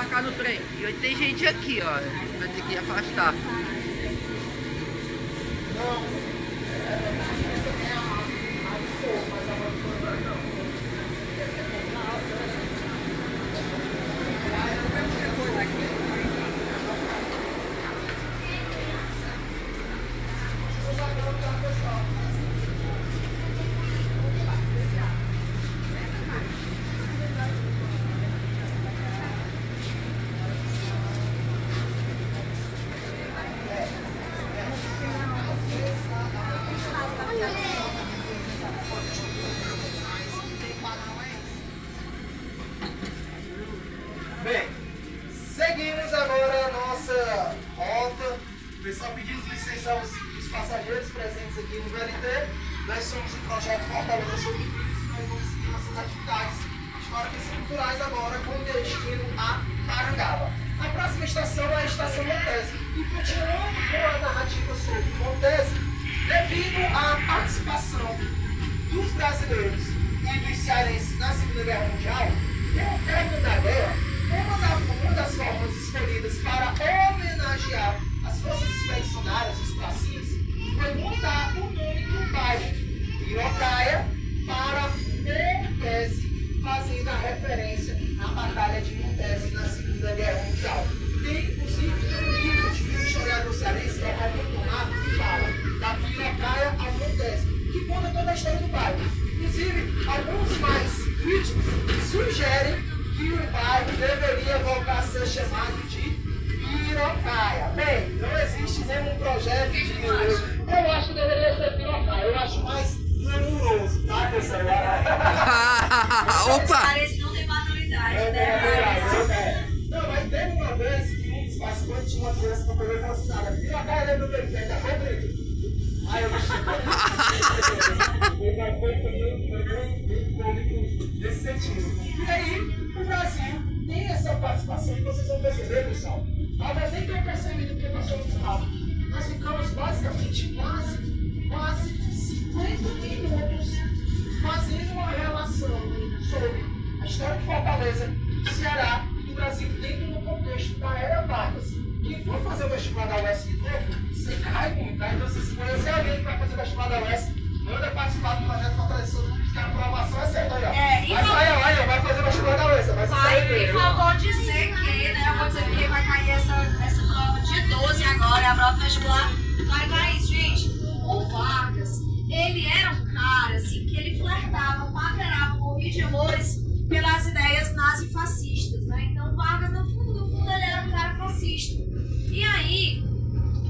embarcar no trem. E hoje tem gente aqui, ó. Vai ter que afastar. Bem, seguimos agora a nossa rota. O pessoal pediu licença aos passageiros presentes aqui no VLT. Nós somos um projeto Fortaleza sobre Filhos e nós vamos seguir nossas atividades históricas e culturais agora com destino a Parangaba. A próxima estação é a Estação Montese. E continuando com a narrativa sobre Montese, devido à participação dos brasileiros e dos cearenses na Segunda Guerra Mundial, com o término da guerra, uma das formas escolhidas para homenagear as forças expedicionárias, os pracinhas, foi mudar o nome do bairro Piracaia para Montese, fazendo a referência à Batalha de Montese na Segunda Guerra Mundial. Tem, inclusive, um livro de um historiador cearense, que é o Raimundo Donato, que fala da Piracaia a Montese, que conta toda a história do bairro. Inclusive, alguns mais críticos sugerem que o bairro deveria voltar a ser chamado de Piracaia. Bem, não existe nenhum projeto de... Eu acho que deveria ser Piracaia. Eu acho mais glamuroso, tá, pessoal? Opa! Parece que não tem banalidade, né? Não, mas teve uma vez que um dos participantes tinha uma criança que pegou e falou assim, nada, Piracaia lembra do Benfica, tá bom, Benfica? Aí eu nesse sentido. E aí, o Brasil tem essa participação que vocês vão perceber, pessoal. Talvez nem tenham percebido porque passou muito rápido. Nós ficamos basicamente quase 50 minutos fazendo uma relação sobre a história de Fortaleza, do Ceará e do Brasil dentro do contexto da Era Vargas. Quem for fazer o vestibular da UES de novo, você cai muito, tá? Então, se você conhecer alguém que vai fazer o vestibular da UES, manda participar do projeto Fortaleza Todo Mundo, que a aprovação é certa aí, ó. Vai sair lá, vai fazer o vestibular da UES, vai sair. E faltou dizer que, né, eu vou dizer que vai cair essa prova dia 12 agora, é a prova vestibular. Vai cair isso, gente. O Vargas, ele era um cara, assim, que ele flertava, paquerava, morria de amores pelas ideias nazifascistas, né? Então, Vargas, no fundo, ele era um cara fascista. E aí,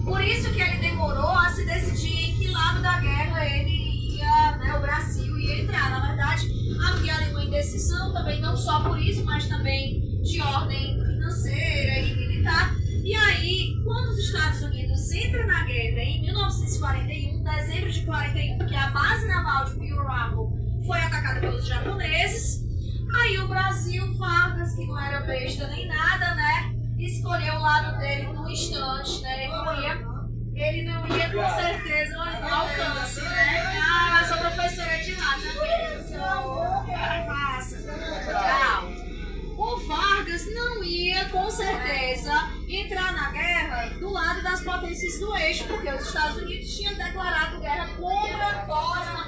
por isso que ele demorou a se decidir em que lado da guerra ele ia, né, o Brasil ia entrar. Na verdade, havia ali uma indecisão também, não só por isso, mas também de ordem financeira e militar. E aí, quando os Estados Unidos entram na guerra em 1941, dezembro de 41, que a base naval de Pearl Harbor foi atacada pelos japoneses, aí o Brasil, Vargas, que não era besta nem nada, né, escolheu o lado dele no instante, né? Ele não ia com certeza no alcance, né? Ah, eu sou professora de lá, tá? Passa. Tchau. O Vargas não ia com certeza entrar na guerra do lado das potências do eixo, porque os Estados Unidos tinham declarado guerra contra Bósnia,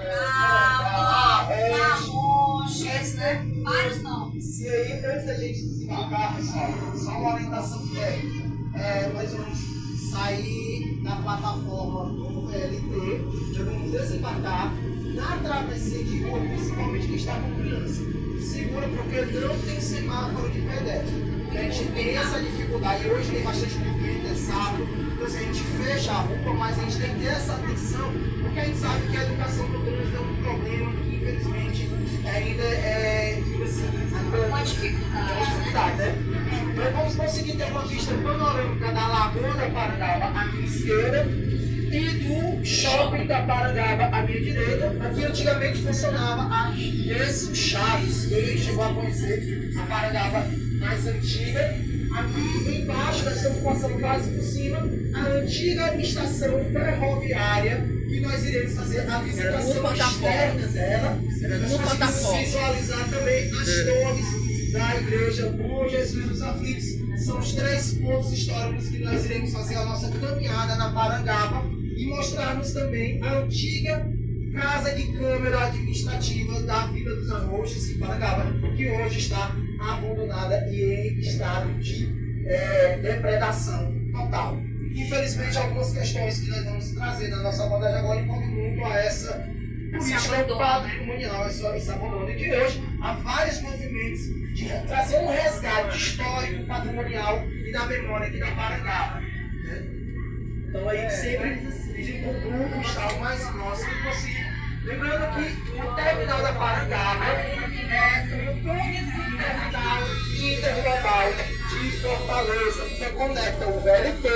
Camões, né? Vários nomes. E aí, antes da gente desembarcar, pessoal, só uma orientação que nós vamos sair da plataforma do VLT, nós vamos desembarcar na travessia de rua, principalmente quem está com criança. Segura, porque não tem semáforo de pedestre. A gente tem essa dificuldade, hoje tem bastante movimento, é sábado, então se a gente fecha a rua, mas a gente tem que ter essa atenção, porque a gente sabe que a educação do trânsito é um problema que, infelizmente, ainda é, Uma dificuldade, né? Nós vamos conseguir ter uma vista panorâmica da Lagoa da Parangaba à minha esquerda e do Shopping da Parangaba à minha direita, que antigamente funcionava a Gesso Chaves. Quem chegou a conhecer a Parangaba mais antiga. Aqui embaixo nós estamos passando quase por cima a antiga estação ferroviária, que nós iremos fazer a visitação externa dela. Nós conseguimos visualizar também as torres da Igreja Bom Jesus dos Aflitos. São os 3 pontos históricos que nós iremos fazer a nossa caminhada na Parangaba e mostrarmos também a antiga Casa de Câmara Administrativa da Vila dos Arroxos em Parangaba, que hoje está abandonada e em estado de depredação total. Infelizmente, algumas questões que nós vamos trazer na nossa abordagem agora encontram muito a essa política patrimonial, esse abandono. E que hoje há vários movimentos de trazer um resgate histórico, patrimonial e da memória aqui da Parangaba. Né? Então, aí sempre pedindo para o grupo estar o mais próximo possível. Lembrando que o terminal da Parangaba é um terminal intermodal de Fortaleza, que conecta o VLT,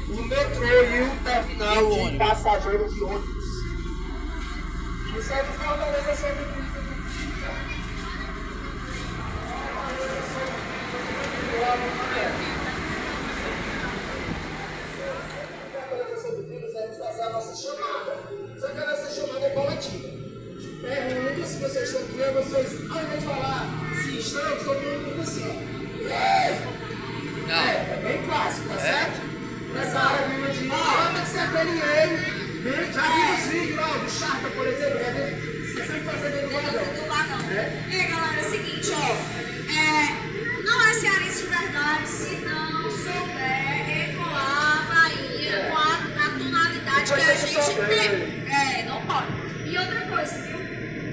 o metrô e o terminal de passageiros e ônibus. Isso é de Fortaleza sobre fazer a nossa chamada. Só que a nossa chamada é coletiva. Pergunta se vocês estão aqui, vocês, ao invés de falar se estamos, todo mundo assim, ó. É bem clássico, tá certo? Nessa área de chama de CPLM, já viu os vídeos lá, do Charta, por exemplo, esqueceu de fazer dentro do vagão. E aí, galera, é o seguinte, ó, não é cearense de verdade se não souber ecoar a Bahia com a tonalidade que a gente tem. Não pode. E outra coisa, viu?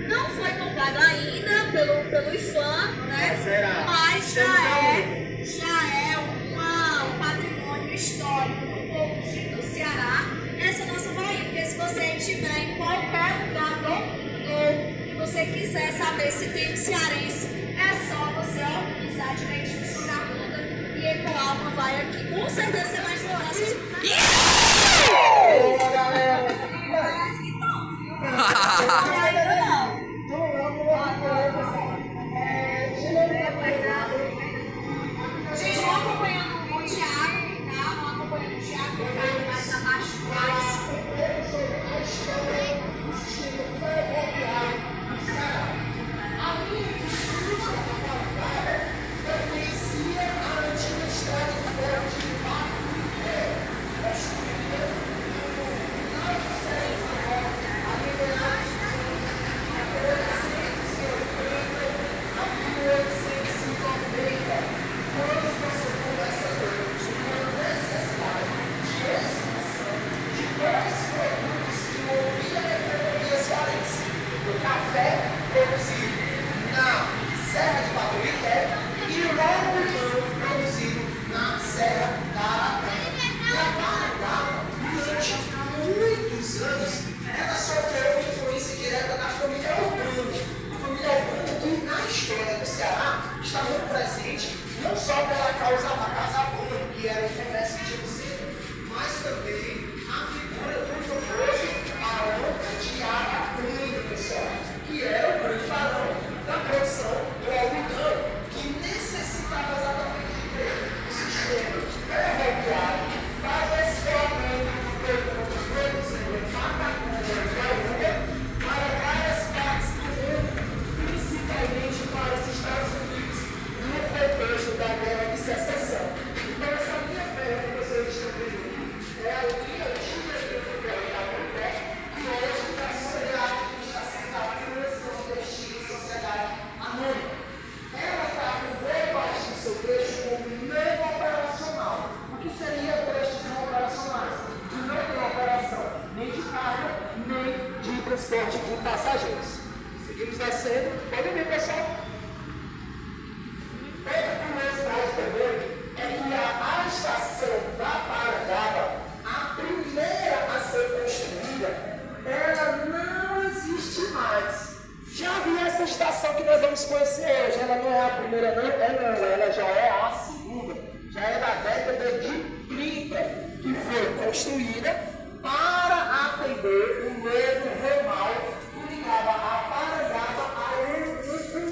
Não foi comprado ainda pelo IFAM, né? Mas já é um patrimônio histórico do povo do Ceará, essa nossa Bahia. Porque se você estiver em qualquer lugar do mundo e você quiser saber se tem um cearense, é só você organizar direitinho sua garganta e ecoar uma vai aqui. Com certeza você vai explorar essas Boa, galera! Parece que não, viu? Ainda não. Gente, vão acompanhando o Thiago, tá? Vão acompanhando o Thiago, que tá mais abaixo mais. A história do sistema ferroviário do Ceará. A minha eu conhecia a antiga estrada de ferro de Ipatinga, construída no 1890, quando você começa a ver uma necessidade de expansão de dois produtos que moviam a economia cearense: o café produzido na Serra de Baturité e o algodão produzido na Serra da Aracanha. E a Parangaba, durante muitos anos, ela sofreu influência direta da família Urbano. A família Urbano, que na história do Ceará está muito presente, não só pela causa da Casa Urbana, que era o comércio de centro, mas também a figura do famoso Barão de Aracanha, pessoal, que era o grande barão da produção do algodão, que necessitava exatamente de ter um sistema ferroviário para escoamento do produto produzido em Pacacuna e Gaúga para várias partes do mundo, principalmente para os Estados Unidos, no contexto da Guerra de Secessão. Então, essa linha férrea que vocês estão vendo aqui é a linha antiga do Guarapé, que hoje está sob a administração da Transnordestina Sociedade Anônima. Ela está com boa parte do seu trecho como não operacional. O que seria trechos não operacionais? Que não tem operação nem de carga, nem de transporte de passageiros. Seguimos descendo. Pode ver, pessoal? Outra curiosidade também é que a estação da Parangaba, a primeira a ser construída, ela não existe mais. Já vi essa estação que nós vamos conhecer hoje. Ela não é a primeira, não, ela já é a segunda. Já é da década de 30, que foi construída para atender o novo ramal que ligava a Parangaba ao Encantado,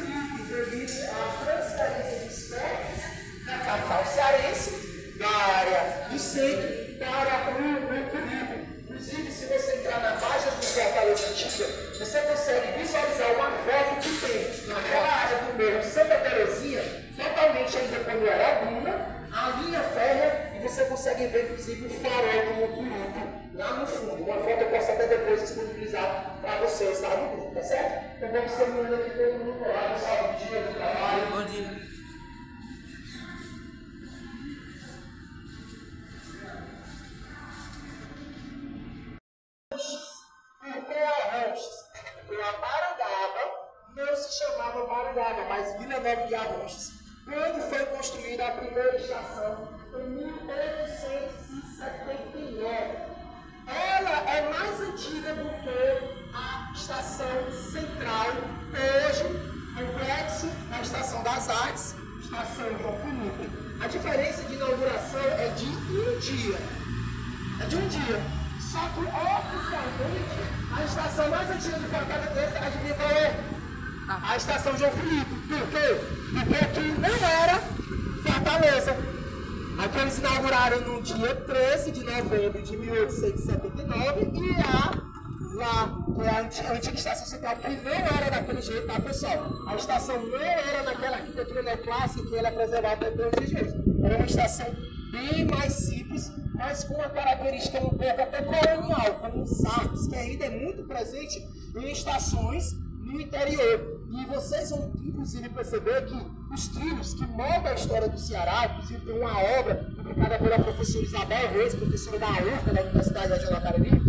devido à transferência de esportes da capital cearense, da área do centro, para o Encantado. Inclusive, se você entrar na página do Fortaleza Antiga, você consegue visualizar uma foto que tem naquela área do morro Santa Terezinha, laguna, a linha férrea, e você consegue ver, inclusive, o farol do Muturuto lá no fundo. Uma foto eu posso até depois disponibilizar para vocês, tá? No grupo, tá certo? Então vamos terminando aqui todo mundo lá, pessoal, do dia do trabalho. Bom dia. A Parangaba não se chamava Parangaba, mas Vila Nova de Arroxas. Quando foi construída a primeira estação, em 1879. Ela é mais antiga do que a estação central, hoje, complexo da Estação das Artes, Estação João Felipe. A diferença de inauguração é de um dia. É de um dia. Só que oficialmente a estação mais antiga de Fortaleza, adivinha qual é? A estação João Felipe. Por quê? Porque aqui não era Fortaleza. Aqui eles inauguraram no dia 13 de novembro de 1879 e lá, que é a antiga estação central, que não era daquele jeito, tá, pessoal? A estação não era naquela arquitetura neoclássica que ela é preservada até hoje. Era uma estação bem mais simples, mas com uma característica um pouco até colonial, como os arcos, que ainda é muito presente em estações no interior. E vocês vão, inclusive, perceber que os trilhos que moldam a história do Ceará, inclusive tem uma obra publicada pela professora Isabel Reis, professora da UFRA, da Universidade Regional Cariri,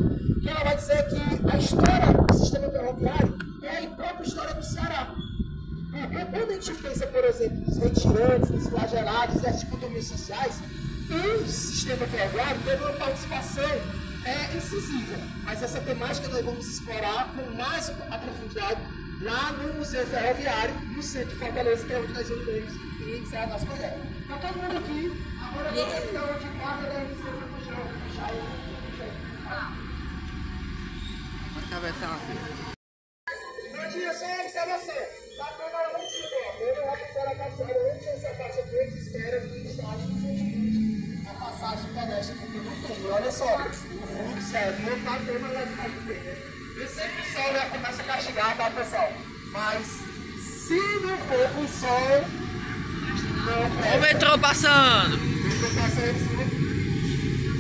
que ela vai dizer que a história do sistema ferroviário é a própria história do Ceará. Porque quando a gente pensa, por exemplo, nos retirantes, nos flagelados e as dicotomias sociais, o sistema ferroviário teve uma participação incisiva. Mas essa temática nós vamos explorar com mais a profundidade lá no Museu Ferroviário, no centro de Fortaleza, que é onde nós vamos iniciar a nossa conversa. Então todo mundo aqui, agora eu vou ficar onde cada deve ser para puxar o... Vamos atravessar aqui. Bom dia, só uma observação. Tá tendo a rotina, eu vou passar a calçada, onde essa faixa verde espera que está a passagem pedestre, porque não tem. Olha só, o fluxo não tá tendo, mas vai ficar tudo bem, né? Eu sei que o sol já começa a castigar, tá, pessoal? Mas se não for com o sol, não O metrô passando.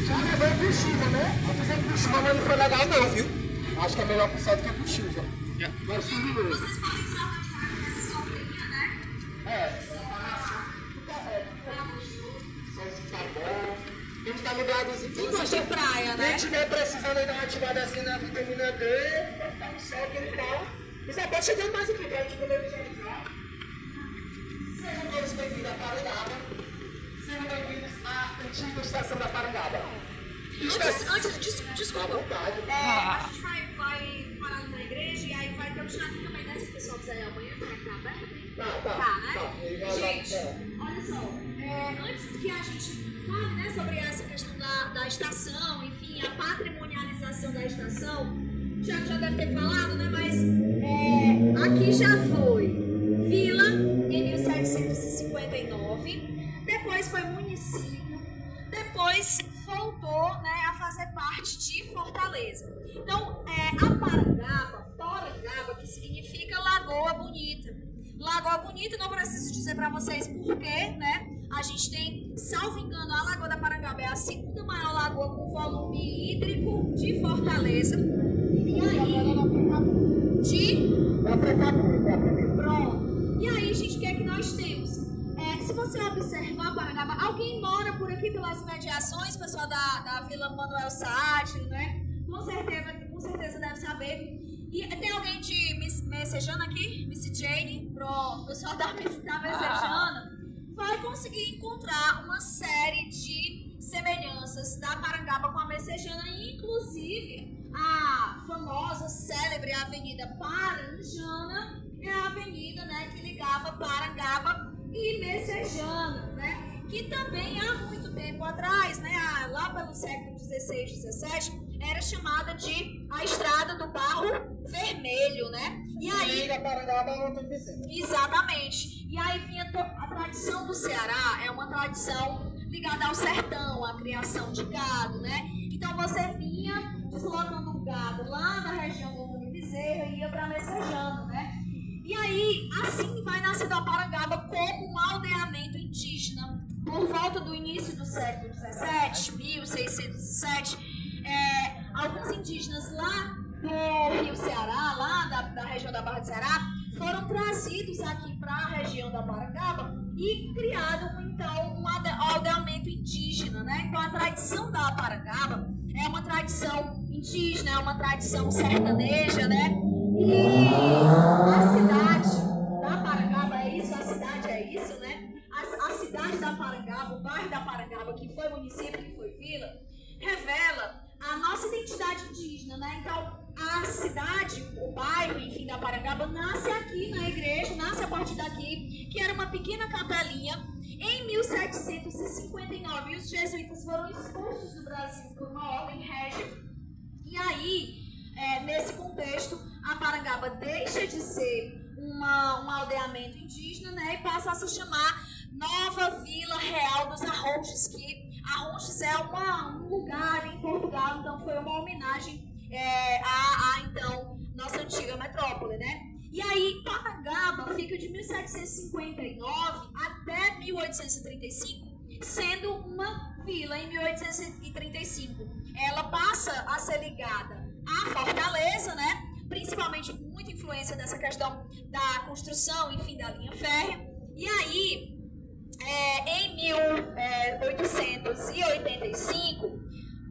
já levou por chuva, né? Eu fiz por chuva, mas não foi legal não, viu? Acho que é melhor por sol do que por chuva. Mas tudo bem. Vocês podem só continuar com essa sombrinha, né? Tem que estar ligadozinho. Quem gosta de praia, né? Quem estiver precisando dar uma ativadazinha na vitamina D, vai ficar no sol que ele tá. E já pode chegar mais aqui pra gente poder visualizar. Sejam todos bem-vindos à Parangaba. Sejam bem-vindos à antiga estação da Parangaba. Desculpa. A gente vai parar ali na igreja e aí vai ter um teatro também, né? Se o pessoal quiser ir amanhã, será que tá aberto? Tá, né? Gente, olha só. Antes que a gente fale, né, sobre essa questão da estação, enfim, a patrimonialização da estação, o Thiago já deve ter falado, né? Mas aqui já foi vila em 1759, depois foi município, depois voltou, né, a fazer parte de Fortaleza. Então, a Porangaba, que significa Lagoa Bonita. Lagoa Bonita, não preciso dizer para vocês porquê, né? A gente tem, salvo engano, a Lagoa da Parangaba é a segunda maior lagoa com volume hídrico de Fortaleza. E aí, pronto. E aí, gente, o que é que nós temos? Se você observar Parangaba, alguém mora por aqui pelas mediações, pessoal da Vila Manuel Sátiro, né? Com certeza deve saber. E tem alguém de Messejana aqui? Miss Jane? Pronto, o pessoal da Messejana vai conseguir encontrar uma série de semelhanças da Parangaba com a Messejana, inclusive a famosa, célebre Avenida Paranjana é a avenida, né, que ligava Parangaba e Messejana, né, que também há muito tempo atrás, né, lá pelo século XVI, XVII, era chamada de a Estrada do Barro Vermelho, né? E aí, exatamente. E aí vinha a tradição do Ceará, é uma tradição ligada ao sertão, à criação de gado, né? Então você vinha deslocando o gado lá na região do Antônio Bezerra e ia para Messejana, né? E aí, assim vai nascendo a Parangaba como um aldeamento indígena por volta do início do século XVII, 1607, alguns indígenas lá do Rio Ceará, lá da região da Barra do Ceará, foram trazidos aqui para a região da Parangaba e criaram, então, um aldeamento indígena, né? Então, a tradição da Parangaba é uma tradição indígena, é uma tradição sertaneja, né? E a cidade da Parangaba é isso, a cidade é isso, né? A cidade da Parangaba, o bairro da Parangaba, que foi município, que foi vila, revela a nossa identidade indígena, né? Então, a cidade, o bairro, enfim, da Parangaba, nasce aqui na igreja, nasce a partir daqui, que era uma pequena capelinha. Em 1759, e os jesuítas foram expulsos do Brasil por uma ordem régia. E aí, nesse contexto, a Parangaba deixa de ser um aldeamento indígena, né? E passa a se chamar Nova Vila Real dos Arronches, que Arronches é um lugar em Portugal, então foi uma homenagem então, nossa antiga metrópole, né? E aí, Parangaba fica de 1759 até 1835 sendo uma vila. Em 1835, ela passa a ser ligada à Fortaleza, né? Principalmente por muita influência dessa questão da construção, enfim, da linha férrea. E aí, em 1885,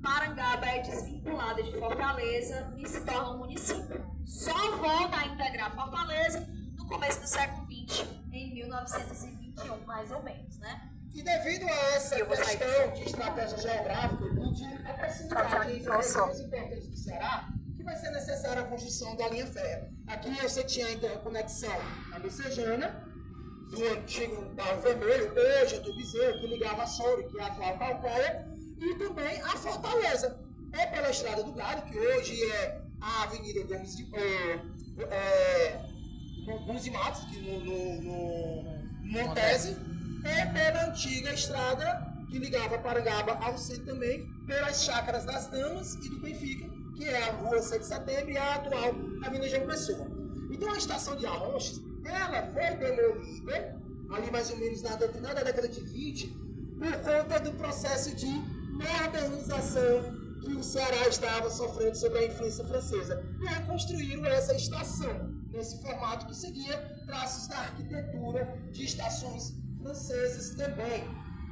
Parangaba é desvinculada de Fortaleza e se torna um município. Só volta a integrar Fortaleza no começo do século XX, em 1921, mais ou menos, né? E devido a essa questão de estratégia geográfica e de proximidade entre as regiões importantes do Ceará, que vai ser necessária a construção da linha férrea. Aqui você tinha a interconexão na Messejana, do antigo Barro Vermelho, hoje do Bezerro, que ligava a Soure, que é a atual Calcaia, e também a Fortaleza. É pela Estrada do Gado, que hoje é a Avenida Gomes de Matos, aqui no Montese, é pela antiga estrada que ligava Parangaba ao centro também, pelas chácaras das Damas e do Benfica, que é a Rua 7 de Setembro e a atual Avenida João Pessoa. Então a estação de Arronches, ela foi demolida, ali mais ou menos na década de 20, por conta do processo de modernização que o Ceará estava sofrendo sob a influência francesa. E aí construíram essa estação, nesse formato que seguia traços da arquitetura de estações francesas também.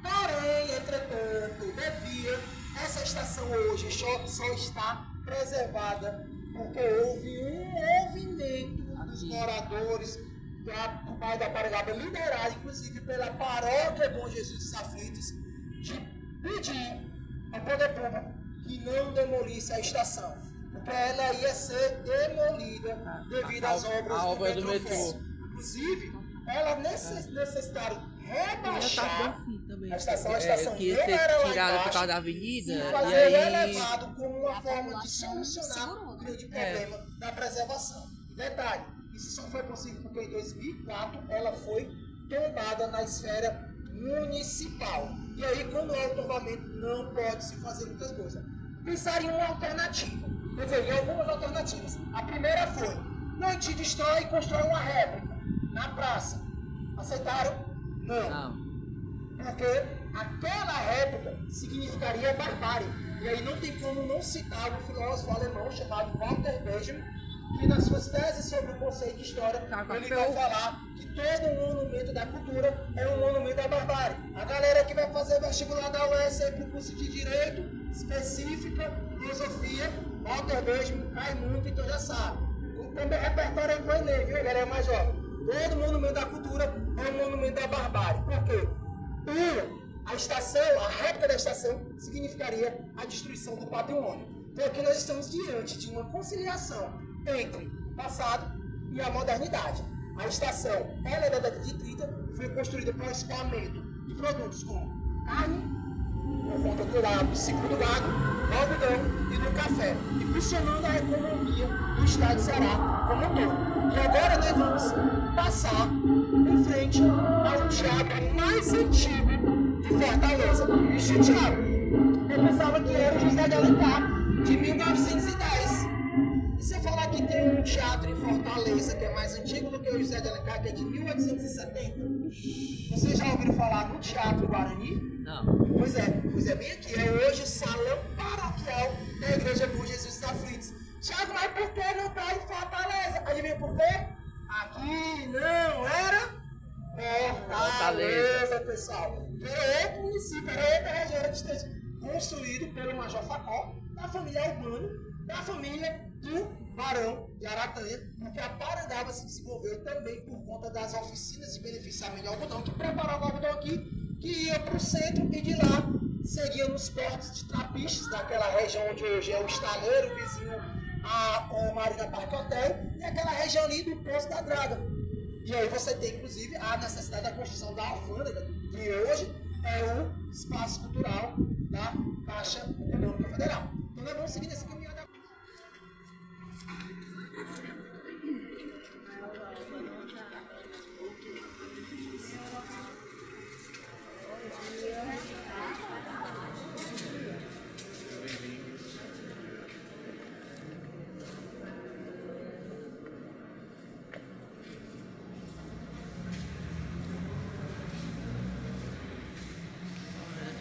Porém, entretanto, todavia, essa estação hoje só está preservada porque houve um movimento dos moradores do bairro da Parangaba, liderado inclusive pela Paróquia Bom Jesus dos Aflitos, de pedir ao poder público que não demolisse a estação, porque ela ia ser demolida devido às obras do metrô. Inclusive, ela necessitaram rebaixar a estação que ia não era ser lá tirada embaixo, por causa da avenida, e e fazer aí elevado como uma forma de solucionar o grande problema da preservação. Detalhe, isso só foi possível porque em 2004 ela foi tombada na esfera municipal. E aí, quando é o tombamento, não pode se fazer muitas coisas. Pensar em uma alternativa. Eu vejo algumas alternativas. A primeira foi: não, a gente destrói e constrói uma réplica na praça. Aceitaram? Não. Porque aquela réplica significaria barbárie. E aí não tem como não citar um filósofo alemão chamado Walter Benjamin, que nas suas teses sobre o conceito de história, ele vai falar que todo monumento da cultura é um monumento da barbárie. A galera que vai fazer vestibular da UES para o curso de Direito, Específica, Filosofia, Walter Benjamin cai muito, então já sabe. Também repertório é para ele, viu, galera mais jovem? Todo monumento da cultura é um monumento da barbárie. Por quê? A estação, a réplica da estação, significaria a destruição do patrimônio. Então aqui nós estamos diante de uma conciliação entre o passado e a modernidade. A estação, ela é da década de 30, foi construída para o escoamento de produtos como carne, por conta do ciclo do gado, do algodão e do café, impulsionando a economia do estado de Ceará como um todo. E agora nós vamos passar em frente ao teatro mais antigo de Fortaleza. Esse teatro, eu pensava que era o José de Alencar, de 1910. E se eu falar que tem um teatro em Fortaleza que é mais antigo do que o José de Alencar, que é de 1870. Vocês já ouviram falar no Teatro Guarani? Não. Pois é, bem aqui. É hoje o salão paroquial da Igreja Bom Jesus dos Aflitos. Tiago, mas por que não tá em Fortaleza? Adivinha por quê? Aqui não era Fortaleza, pessoal. Era outro município, era outra região distante. Construído pelo Major Facó, da família Urbano, da família do Barão de Aratanha, porque a Parangaba se desenvolveu também por conta das oficinas de beneficiamento de algodão, que preparavam o algodão aqui, que ia para o centro e de lá seguia nos portos de Trapiches, daquela região onde hoje é o Estaleiro, vizinho a Marina Parque Hotel, e aquela região ali do Poço da Draga. E aí você tem, inclusive, a necessidade da construção da alfândega, que hoje é o espaço cultural da Caixa Econômica Federal. Então nós vamos seguir nesse caminho da...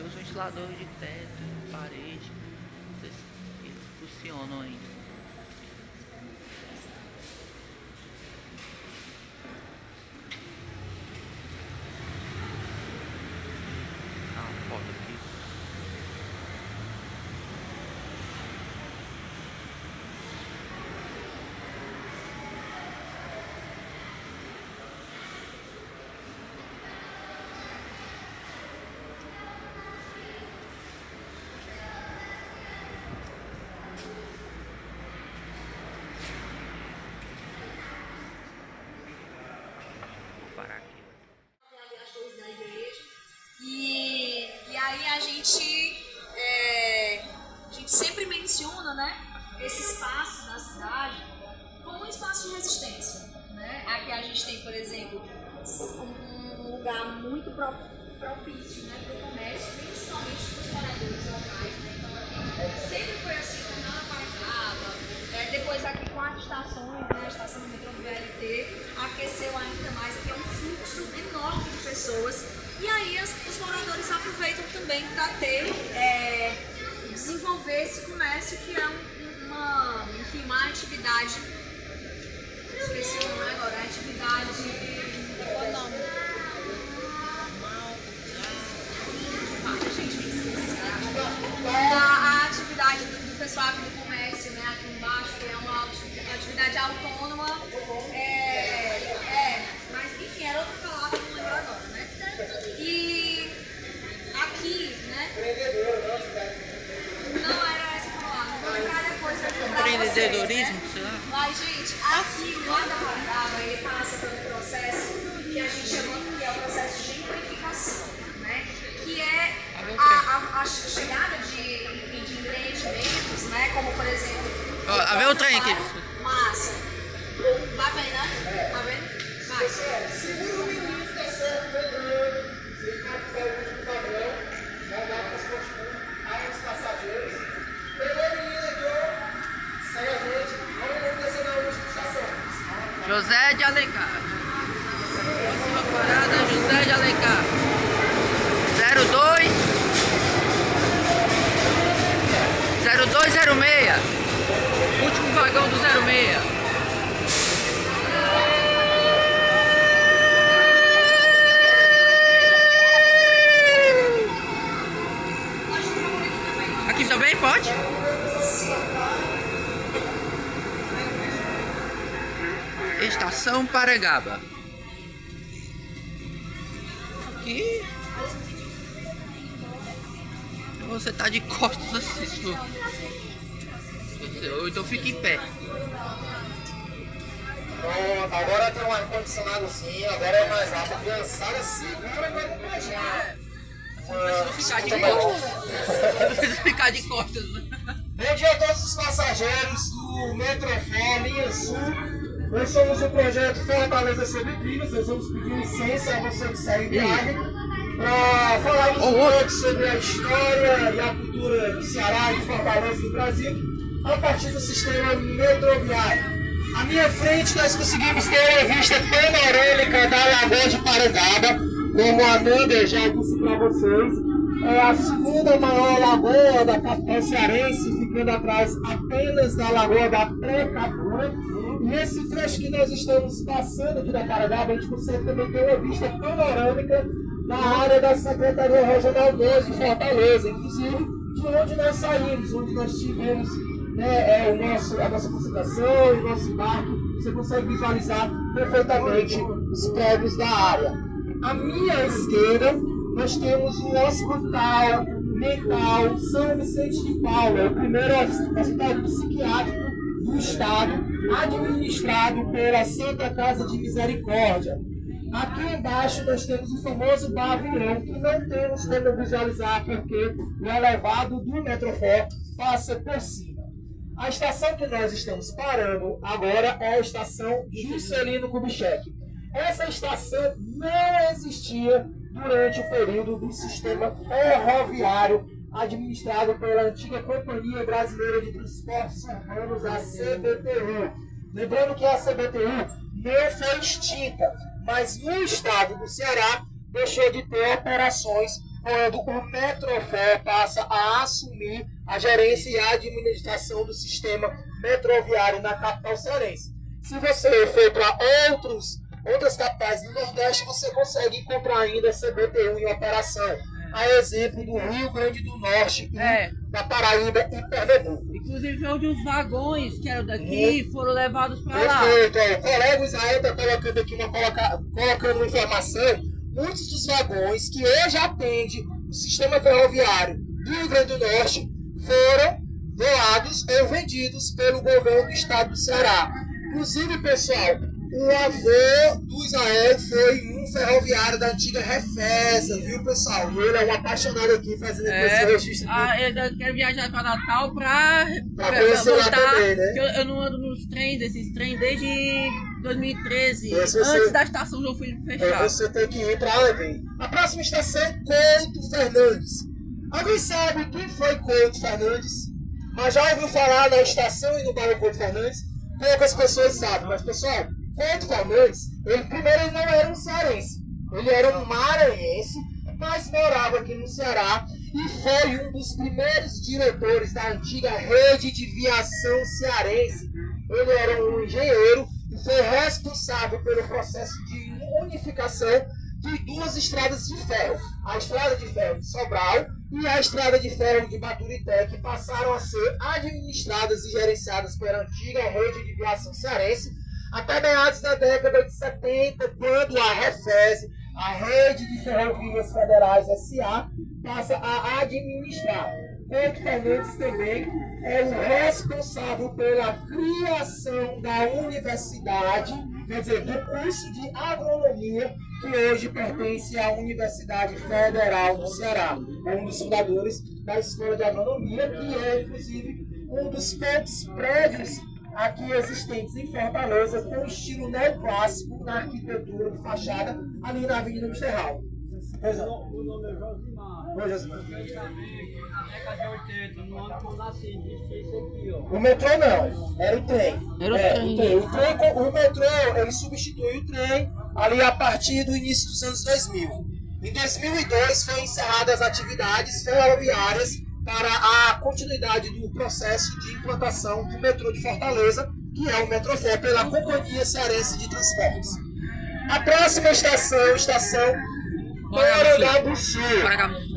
Os ventiladores de teto, parede, eles funcionam ainda. Tá uma foto aqui. E aí a gente sempre menciona, né, esse espaço da cidade como um espaço de resistência, né? Aqui a gente tem, por exemplo, um lugar muito propício, né, para o comércio, principalmente para os moradores locais, né? Então aqui sempre foi assim na Parangaba. Depois aqui com as estações, né, a estação do metrô do VLT, aqueceu ainda mais, aqui é um fluxo enorme de pessoas. E aí os moradores aproveitam também para desenvolver esse comércio, que é uma atividade, esqueci o nome agora, a atividade, qual é o nome? Gente, me esqueci. A atividade do pessoal aqui do comércio, né, aqui embaixo, que é uma atividade autônoma, mas enfim, era outra palavra, não lembro agora, né? E aqui, né? Não era essa palavra, vou lembrar depois pra Empreendedorismo, vocês, sei lá. né? Mas, gente, aqui lá da Parangaba, ele passa pelo processo que a gente chama, que é o processo de gentrificação, né? Que é a chegada de empreendimentos, né? Como, por exemplo... Ó, vê o trem aqui. Massa. Vai vendo, né? Tá vendo? Vai. Segura o menino, tá certo, lembrando. Se ele não quiser o último padrão, não dá para os passageiros. Pegou o menino, entrou, sai a gente, vamos descer na última estação. José de Alencar. Próxima parada, José de Alencar. 0206. Último vagão do 06. Aqui também pode? Estação Parangaba. Aqui. Você tá de costas assim, ou então fica em pé. Pronto, agora tem um ar-condicionadozinho, agora é mais rápido, criançada segura, mas não pode Não precisa ficar de costas. Não precisa ficar de costas. Bom dia a todos os passageiros do Metrofé, linha Sul. Nós somos o projeto Fortaleza Sobre Trilhos. Nós vamos pedir licença a você que segue viagem para falarmos um pouco sobre a história e a cultura do Ceará, de Fortaleza e do Brasil, a partir do sistema metroviário. À minha frente nós conseguimos ter uma vista panorâmica da Lagoa de Parangaba, como a Nanda já disse para vocês. É a segunda maior lagoa da capital cearense, ficando atrás apenas da Lagoa da Prefeitura. E nesse trecho que nós estamos passando aqui da Parangaba, a gente consegue também ter uma vista panorâmica da área da Secretaria Regional 2 de Fortaleza, inclusive de onde nós saímos, onde nós tivemos a nossa concentração, o nosso barco. Você consegue visualizar perfeitamente os prédios da área. À minha esquerda, nós temos o Hospital Mental São Vicente de Paula, o primeiro hospital psiquiátrico do Estado, administrado pela Santa Casa de Misericórdia. Aqui embaixo nós temos o famoso Bavião, que não temos como visualizar porque o elevado do Metrofó passa por cima. A estação que nós estamos parando agora é a estação Juscelino Kubitschek. Essa estação não existia durante o período do sistema ferroviário administrado pela antiga Companhia Brasileira de Transportes Urbanos, a CBTU. Lembrando que a CBTU não foi extinta, mas no estado do Ceará deixou de ter operações quando o Metrofó passa a assumir a gerência e a administração do sistema metroviário na capital cearense. Se você for para outras capitais do Nordeste, você consegue encontrar ainda a CBTU em operação. A exemplo do Rio Grande do Norte, e da Paraíba e Pernambuco. Inclusive, onde os vagões que eram daqui foram levados para lá. Perfeito. O colega Israel está colocando aqui colocando uma informação. Muitos dos vagões que hoje atendem o sistema ferroviário do Rio Grande do Norte foram doados ou vendidos pelo governo do estado do Ceará. Inclusive, pessoal, o avô do Israel foi um ferroviário da antiga Refesa, viu, pessoal? E ele é um apaixonado aqui, fazendo esse registro. Eu quero viajar para Natal para conhecer lá também, né? Eu não ando nos trens, esses trens, desde 2013. Você, antes da estação já fui fechar. Você tem que ir para Além. A próxima estação é Couto Fernandes. Alguém sabe quem foi Couto Fernandes? Mas já ouviu falar na estação e no bairro Couto Fernandes? Poucas pessoas sabem, mas pessoal, Couto Fernandes, ele primeiro não era um cearense, ele era um maranhense, mas morava aqui no Ceará e foi um dos primeiros diretores da antiga rede de viação cearense. Ele era um engenheiro e foi responsável pelo processo de unificação de duas estradas de ferro, a estrada de ferro de Sobral e a estrada de ferro de Baturité, que passaram a ser administradas e gerenciadas pela antiga rede de viação cearense até meados da década de 70, quando a Refese, a Rede de Ferrovias Federais S.A., passa a administrar. Couto Fernandes também é o responsável pela criação da universidade, quer dizer, do curso de agronomia, que hoje pertence à Universidade Federal do Ceará. É um dos fundadores da Escola de Agronomia, que é, inclusive, um dos poucos prédios aqui existentes em Fortaleza, com estilo neoclássico na arquitetura de fachada, ali na Avenida Misterral. O nome é Josimar. Oi, Josimar. Eu quero saber que na década de 80, no ano que eu nasci, existia isso aqui, ó. O metrô não, era o trem. Era o trem. O metrô, ele substitui o trem ali a partir do início dos anos 2000. Em 2002 foram encerradas as atividades ferroviárias para a continuidade do processo de implantação do metrô de Fortaleza, que é o Metrofó, pela Companhia Cearense de Transportes. A próxima estação Porangabuçu.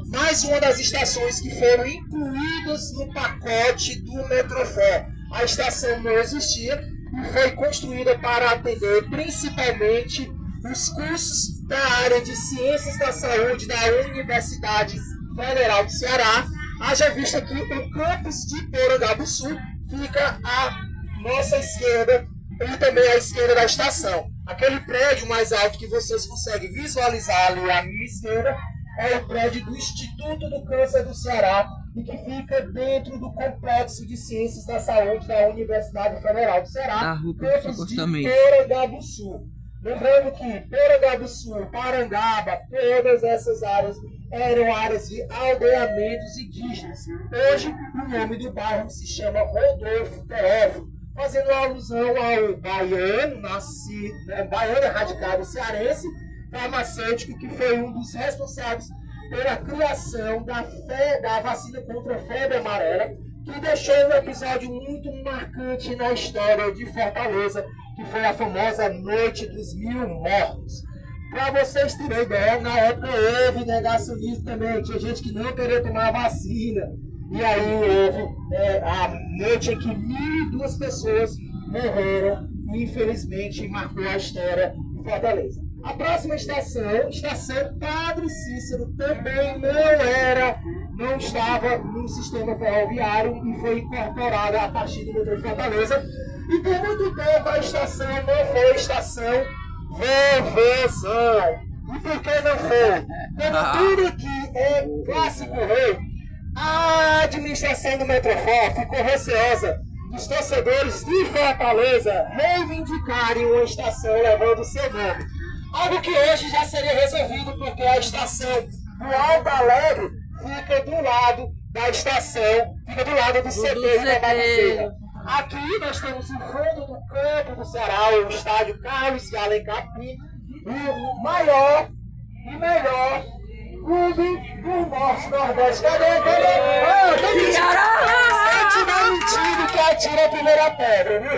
Mais uma das estações que foram incluídas no pacote do Metrofó. A estação não existia e foi construída para atender principalmente os cursos da área de Ciências da Saúde da Universidade Federal do Ceará. Haja vista que o campus de Porangabuçu fica à nossa esquerda e também à esquerda da estação. Aquele prédio mais alto que vocês conseguem visualizar ali à minha esquerda é o prédio do Instituto do Câncer do Ceará e que fica dentro do Complexo de Ciências da Saúde da Universidade Federal do Ceará, campus de Porangabuçu. Lembrando que Porangabuçu, Parangaba, todas essas áreas eram áreas de aldeamentos indígenas. Hoje, o nome do bairro se chama Rodolfo Teófilo. fazendo alusão ao baiano, baiano radicado cearense, farmacêutico, que foi um dos responsáveis pela criação da vacina contra a febre amarela, que deixou um episódio muito marcante na história de Fortaleza, que foi a famosa Noite dos 1000 Mortos. Para vocês terem ideia, na época houve negacionismo também, tinha gente que não queria tomar a vacina, e aí houve a noite em que 1.002 pessoas morreram, e infelizmente marcou a história de Fortaleza. A próxima estação, estação Padre Cícero, também não estava no sistema ferroviário e foi incorporada a partir do metrô de Fortaleza. E por muito tempo a estação não foi estação Vovozão. E por que não foi? Como tudo que é clássico rei, a administração do Metrofor ficou receosa dos torcedores de Fortaleza reivindicarem uma estação levando o seu nome. Algo que hoje já seria resolvido, porque a estação do Alto Alegre fica do lado da estação, fica do lado do CT da Bagaceira. Aqui nós temos o fundo do campo do Ceará, o estádio Carlos de Alencar Pinto, o maior e melhor clube do nosso Nordeste. Cadê? Se tiver mentindo, que atira a primeira pedra, viu?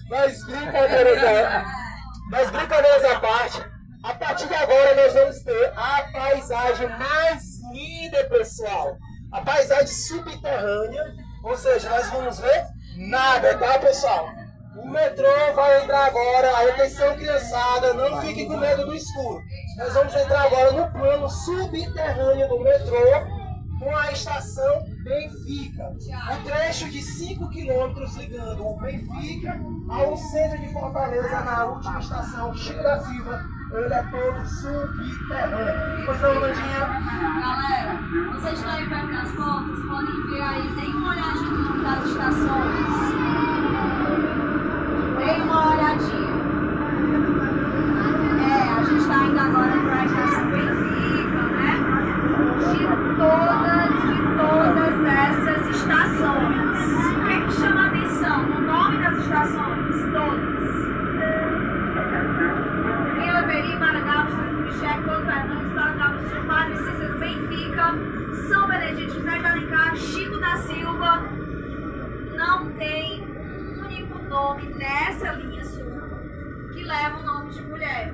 Mas brincadeiras à parte, a partir de agora nós vamos ter a paisagem mais linda, pessoal. A paisagem subterrânea, ou seja, nós vamos ver nada, tá, pessoal? O metrô vai entrar agora, atenção criançada, não fiquem com medo do escuro. Nós vamos entrar agora no plano subterrâneo do metrô, com a estação Benfica. Um trecho de 5 km ligando o Benfica ao centro de Fortaleza, na última estação, Chico da Silva. Ele é todo subterrâneo. Pois não, Landinha? Galera, vocês estão aí perto das portas, podem ver aí, deem uma olhadinha no nome das estações. Deem uma olhadinha. A gente está indo agora para a estação Benfica, né? De todas essas estações. O que é que chama a atenção no nome das estações? Todas. Vila Peri, Maranhão, Estado do Michel, Couto Fernandes, Paraná, Sul, Padre Cícero, Benfica, São Benedito, José de Alencar, Chico da Silva. Não tem um único nome nessa linha sul que leva o nome de mulher.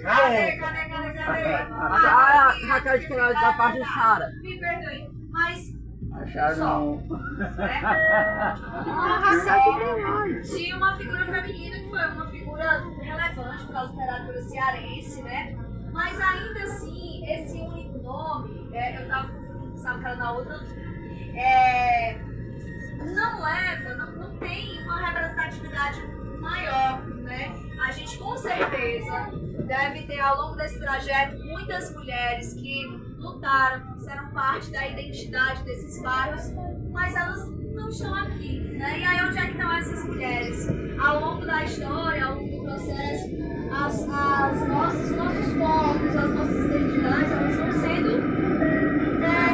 Cadê? Raquel de Queiroz da parte de Sara. Me perdoe, mas acharam tinha uma figura feminina que foi uma figura relevante para a literatura cearense, né? Mas ainda assim, esse único nome, eu estava pensando que era na outra, não tem uma representatividade maior, né? A gente com certeza deve ter ao longo desse trajeto muitas mulheres que lutaram, fizeram parte da identidade desses bairros, mas elas não estão aqui, né? E aí onde é que estão essas mulheres? Ao longo da história, ao longo do processo, nossos corpos, as nossas identidades, elas vão sendo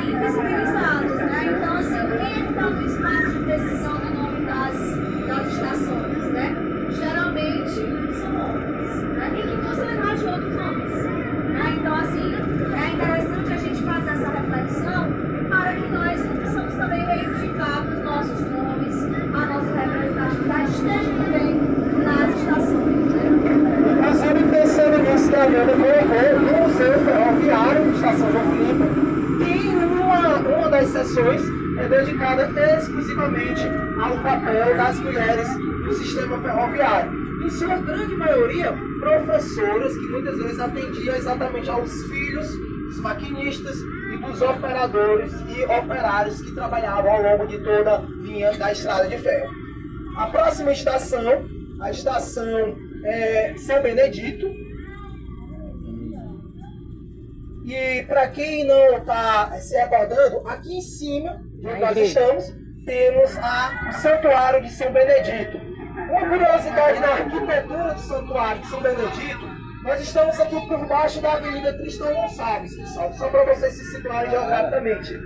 invisibilizadas, né? Então assim, quem é que está no espaço de decisão do nome das estações, né? Geralmente são homens, né? E que vão se lembrar de outros homens, né? Então assim, é interessante a gente fazer essa reflexão para que nós possamos também reivindicar os nossos nomes, a nossa representatividade esteja também nas estações, né? Nós estamos pensando nisso também, no Museu Ferroviário, Estação João Filipe, tem uma das sessões dedicada exclusivamente ao papel das mulheres no sistema ferroviário. Em sua grande maioria, professoras que muitas vezes atendiam exatamente aos filhos dos maquinistas e dos operadores e operários que trabalhavam ao longo de toda a linha da estrada de ferro. A próxima estação, a estação São Benedito. E para quem não está se recordando, aqui em cima, onde nós estamos, temos o Santuário de São Benedito. Uma curiosidade na arquitetura do Santuário de São Benedito Nós estamos aqui por baixo da Avenida Tristão Gonçalves, pessoal, só para vocês se situarem geograficamente.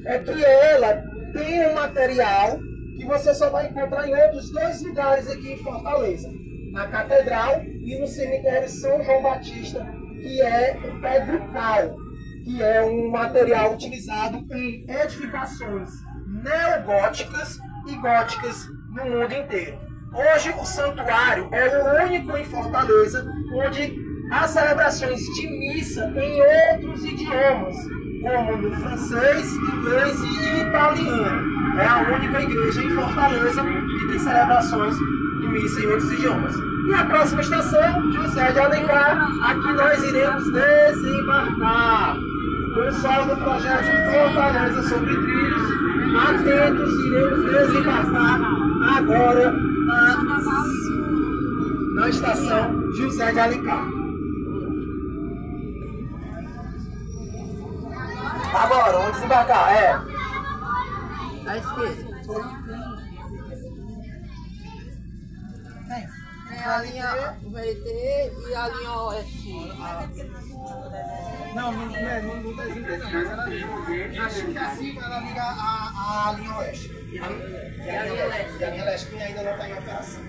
É que ela tem um material que você só vai encontrar em outros dois lugares aqui em Fortaleza. Na Catedral e no cemitério São João Batista, que é o pedrucal, que é um material utilizado em edificações neogóticas e góticas no mundo inteiro. Hoje o santuário é o único em Fortaleza onde há celebrações de missa em outros idiomas, como no francês, inglês e italiano. É a única igreja em Fortaleza que tem celebrações de missa em outros idiomas. E a próxima estação, José de Alencar, aqui nós iremos desembarcar. Pessoal do projeto Fortaleza sobre Trilhos, atentos, iremos desembarcar agora na estação José de Alencar. Agora, vamos desembarcar, À esquerda. É a linha VT e a linha Oeste. Não desenho. Acho que assim ela liga a linha Oeste. E a linha Leste que ainda não está em operação.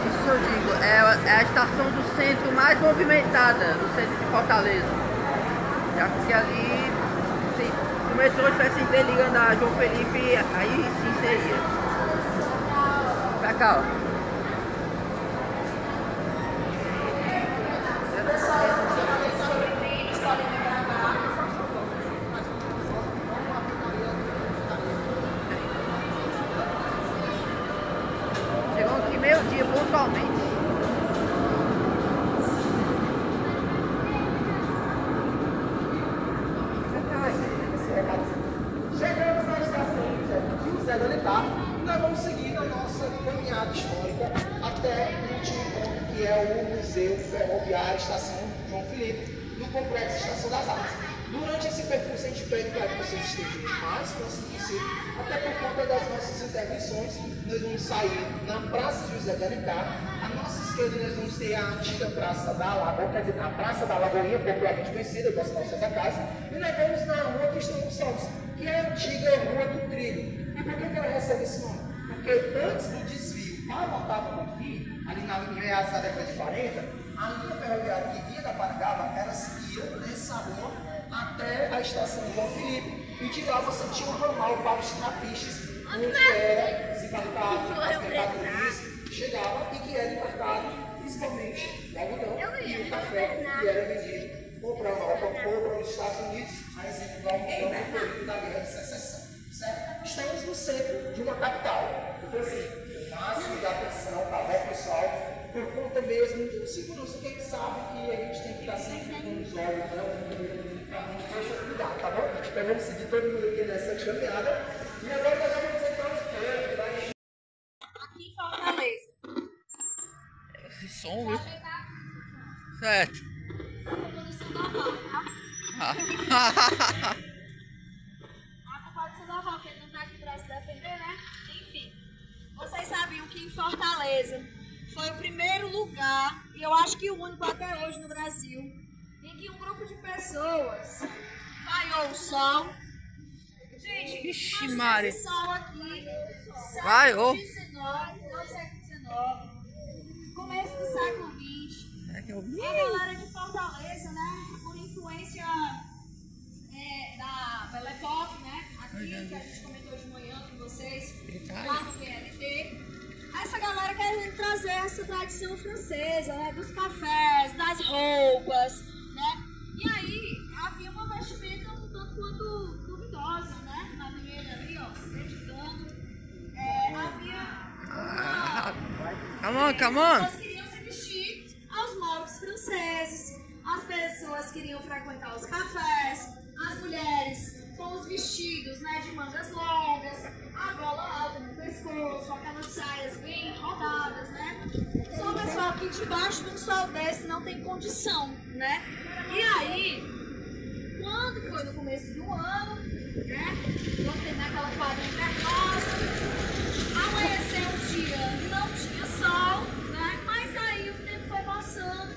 Isso eu digo, é a estação do centro mais movimentada do centro de Fortaleza. Já que ali, se o metrô estivesse interligando a João Felipe, aí sim seria. Pra cá, ó. Chegou aqui meio-dia, pontualmente. Chegamos na estação de José de Alencar e nós vamos seguir a nossa caminhada histórica até o último ponto, que é o Museu Ferroviário Estação João Felipe, no Complexo Estação das Artes. Durante esse percurso a gente pede para que vocês estejam o mais próximo possível, até por conta das nossas intervenções. Nós vamos sair na Praça José de Alencar. À nossa esquerda nós vamos ter a antiga Praça da Lagoa, quer dizer, a Praça da Lagoinha, popularmente conhecida, das nossas casa. E nós vamos na Rua Tristão Gonçalves, que é a antiga Rua do Trilho. E por que ela recebe esse nome? Porque antes do desvio para voltar para o Bonfim, ali na meados da década de 40, a linha ferroviária que vinha da Parangaba, ela seguia nessa rua até a estação João Felipe. E de lá você tinha um ramal para os trapistas, onde era desembarcado as mercadorias, chegava e que era embarcado principalmente o algodão e o café que era vendido ou para a Europa ou para os Estados Unidos, a exemplo do algodão no período da Guerra de Secessão. Certo? Estamos no centro de uma capital. Então, assim, o máximo de atenção, tá bom, pessoal? Por conta mesmo de segurança, que a gente sabe que a gente tem que estar sempre com os olhos, deixa eu cuidar, tá bom? Então vamos seguir todo mundo aqui nessa caminhada. E agora nós vamos entrar nos prédios, vai. Aqui em Fortaleza. Esse som, viu? Certo. Essa reprodução normal, tá? Ah. A culpa do normal, porque ele não tá aqui pra se defender, né? Enfim. Vocês sabiam que em Fortaleza foi o primeiro lugar, e eu acho que o único até hoje no Brasil, em que um grupo de pessoas vaiou o sol. Gente, Ixi, imagina Mari. esse sol aqui. Vaiou. Século XIX, começo do século XX. É que eu... A galera de Fortaleza, né, por influência da Belle Époque, né, aqui que a gente comentou de manhã com vocês, lá no VLT. Essa galera quer trazer essa tradição francesa, né, dos cafés, das roupas, né, e aí havia uma vestimenta um tanto quanto duvidosa, né, na primeira ali, ó, se dedicando, havia Come on. As pessoas queriam se vestir aos moldes franceses, as pessoas queriam frequentar os cafés, as mulheres com os vestidos, né, de mangas longas, a gola alta no pescoço, aquelas saias bem rodadas, né? Só pessoal que debaixo de um sol desse não tem condição, né? E aí, quando foi no começo do ano, né? Não tem aquela quadrinha nervosa. Amanheceu um dia, não tinha sol, né? Mas aí o tempo foi passando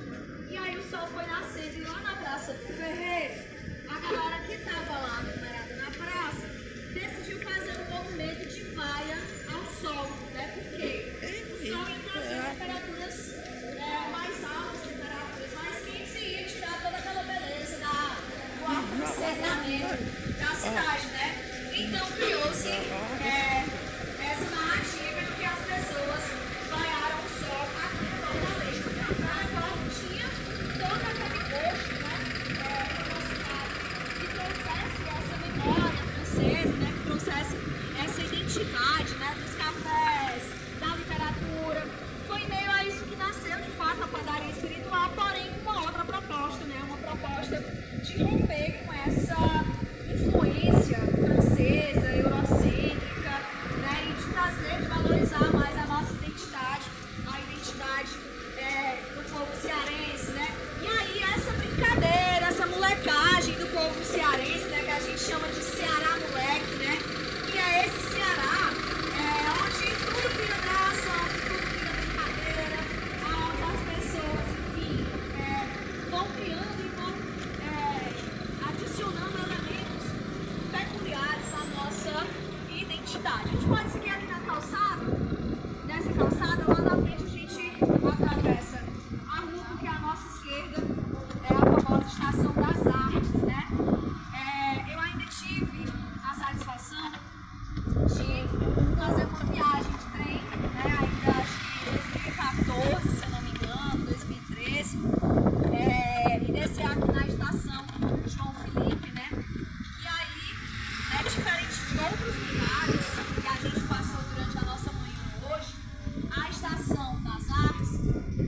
e aí o sol foi nascendo e lá na Praça do Ferreiro, a galera que estava lá numerada na praça decidiu fazer um movimento de vaia ao sol, né? Porque o sol ia trazer temperaturas mais altas, temperaturas mais quentes e ia tirar toda aquela beleza do armazenamento da cidade, né? Então criou-se essa narrativa de que as pessoas vaiaram o sol aqui no Fortaleza. A Agora tinha todo aquele gosto, né? Uma cidade que trouxesse essa memória francesa, né? Que trouxesse essa identidade, né? Dos cafés, da literatura. Foi meio a isso que nasceu, de fato, a padaria espiritual, porém com uma outra proposta, né? Uma proposta de romper com essa influência francesa, eurocêntrica, né? E de trazer, de valorizar mais a nossa identidade, a identidade do povo cearense, né? E aí essa brincadeira, essa molecagem do povo cearense, né? Que a gente chama de Ceará moleque, né? Que é esse Ceará onde tudo vira graça, onde tudo vira brincadeira, onde as pessoas, enfim, vão criando e vão adicionando elementos peculiares à nossa identidade. A gente pode seguir ali na calçada, nessa calçada, lá na frente a gente atravessa a rua, porque à nossa esquerda é a famosa Estação das Artes, né? Eu ainda tive a satisfação de fazer uma viagem de trem, né? Ainda acho que em 2014, se eu não me engano, 2013, e descer aqui na estação João Felipe, né? E aí, diferente de outros lugares que a gente passou durante a nossa manhã hoje, a Estação das Artes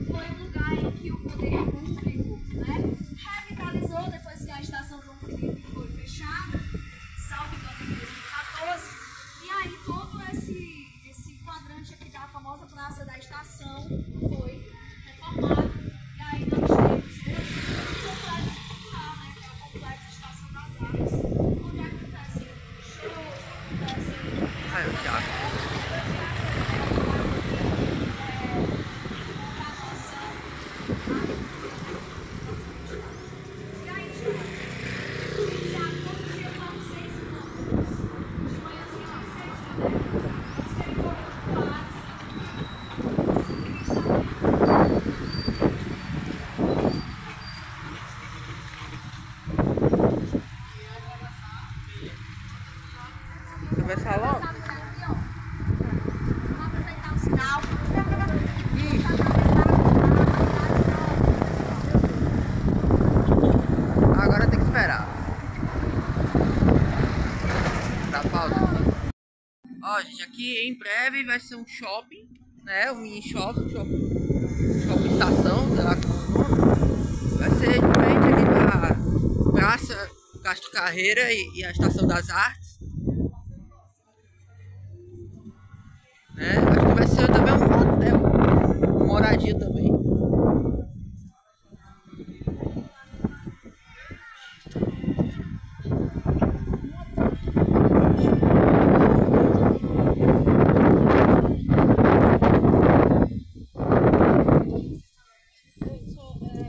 foi um lugar em que o poder público, né, revitalizou depois que a Estação João Felipe foi fechada, salvo engano, em 2014. E aí todo esse quadrante aqui da famosa Praça da Estação foi reformado. E aí nós temos hoje o complexo cultural, né, que é o complexo Estação das Artes, onde acontecem shows, acontecem e aí, já todo dia vamos 6 quilômetros. De manhãzinha vamos 6 quilômetros. Nós queremos correr Você vai falar? Vamos aproveitar o sinal. Agora tem que esperar. Dá pausa. Ó, gente, aqui em breve vai ser um shopping, né? Um mini shopping, shopping estação, sei lá como é o nome. Vai ser diferente aqui da Praça Castro Carreira e a Estação das Artes. Né? Acho que vai ser também um hotel, uma moradia também.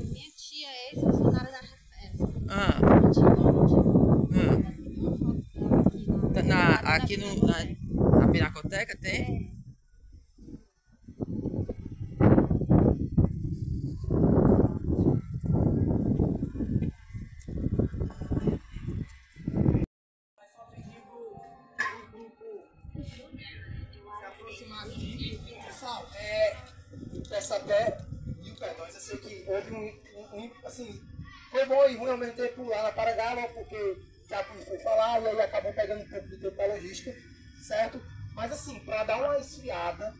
Minha tia é ex-funcionária da Refesa. Aqui na Pinacoteca tem? Pessoal, peço até mil perdões. Eu sei que houve assim, foi bom e ruim ao mesmo tempo lá na Paragala, porque já foi falar e aí acabou pegando um pouco do tempo da logística, certo? Mas assim, para dar uma esfriada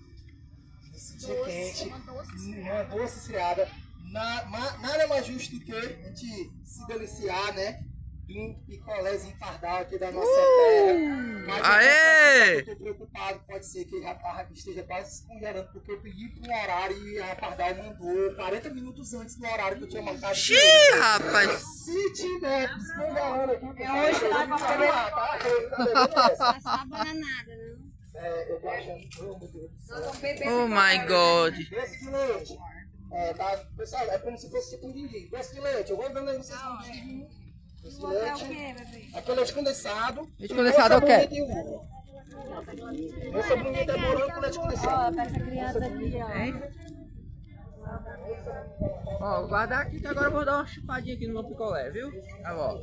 nesse dia quente, uma doce esfriada, nada mais justo do que a gente se deliciar, né? de um picolézinho pardal aqui da nossa terra. Mas Aê! eu tô preocupado, pode ser que a parra esteja quase se congelando, porque eu pedi para um horário e a pardal mandou 40 minutos antes do horário que eu tinha marcado. Xiii, rapaz! Se tiver descongelando aqui, hoje que eu vou falar, tá? Passar bananada, não? Eu tô achando. Oh, meu Deus do céu. Oh my god! Doce de leite. Tá, pessoal, é como se fosse tipo um din-din. Doce de leite, eu vou dando aí vocês um din-din. Doce de leite. Aqui é leite condensado. Leite condensado é o quê? Meu sobrinho é morango com leite condensado. Pra essa criança aqui, ó. Hein? Ó, vou guardar aqui que agora eu vou dar uma chupadinha aqui no meu picolé, viu? Tá bom.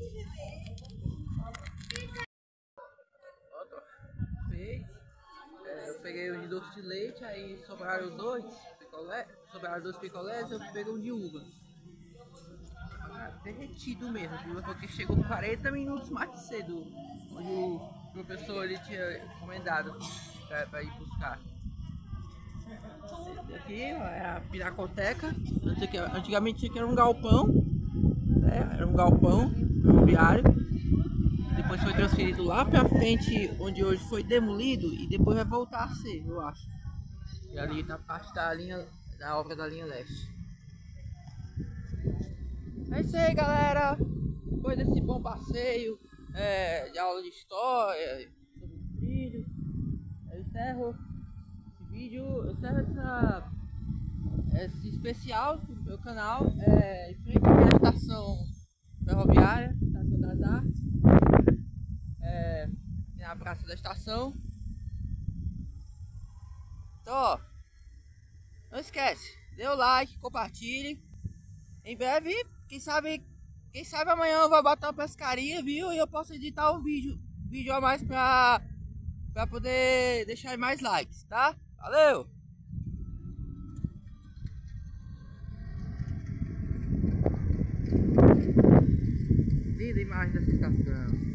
Eu peguei o de doce de leite, aí sobraram os dois picolé, sobraram dois picolés, eu peguei um de uva. Derretido mesmo, viu? Porque chegou 40 minutos mais cedo, onde o professor ele tinha recomendado para ir buscar. Esse daqui ó, é a Pinacoteca. Antigamente era um galpão, né? Era um galpão ferroviário. Depois foi transferido lá pra frente, onde hoje foi demolido, e depois vai voltar a ser, eu acho. E ali na parte da linha, da obra da linha leste. É isso aí, galera. Depois desse bom passeio de aula de história sobre os trilhos, eu encerro esse vídeo, eu encerro esse especial do meu canal, em frente à estação ferroviária, Estação das Artes, na praça da estação. Então, ó, não esquece, dê o like, compartilhe. Em breve, quem sabe amanhã eu vou botar uma pescaria, viu? E eu posso editar um vídeo a mais pra poder deixar mais likes, tá? Valeu! Linda imagem dessa estação.